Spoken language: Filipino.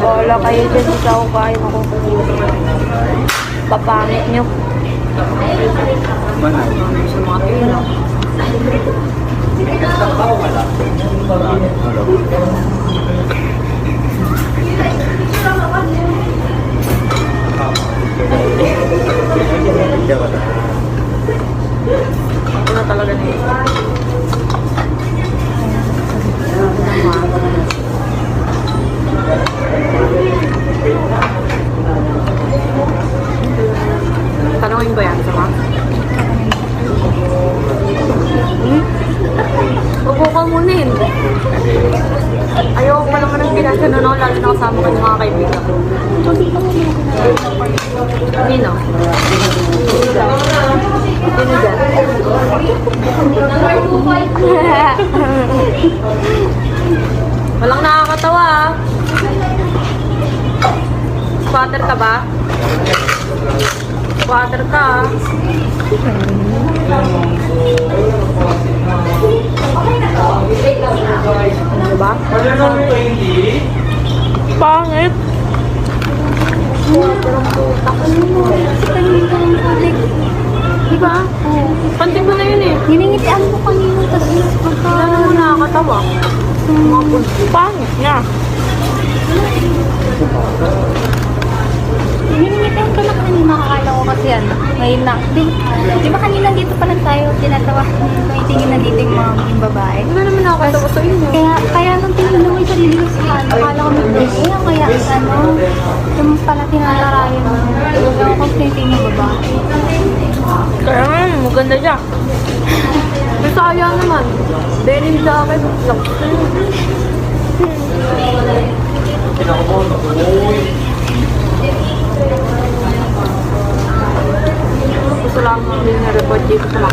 Wala kayo dyan, hindi ako kain ako. Papangit nyo. Mana? Sa mga ilang. Ako na talaga na yun. Tanongin ko yan, sama? Upo ka muna yun. Ayaw pa naman ng pinasa no, lalo na kasama ko yung mga kaibigan ko. Nino? Sino dyan? Walang nakakatawa ah. Squatter ka ba? Squatter ka ah. Diba? Pangit! Diba? Pantin mo na yun eh. Niningitian mo kanina kasi Lalo mo nakakatawa. Pangit niya. Niningitian ka na kanina, kakala ko kasi ano. Ngayon na. Di ba kanina dito pa lang tayo tinatawa. Tingin na dito yung mga yung babae. Hindi naman nakakatawa sa inyo. Kaya nung tinignan mo yung sarili ko sa ano, akala ko kaya ano, yung pala tinatarayan mo. Ewan ko tinitin yung babae. Kaya nga, maganda siya. May sayang naman. Denim jacket. Gusto lang din na report dito sa mga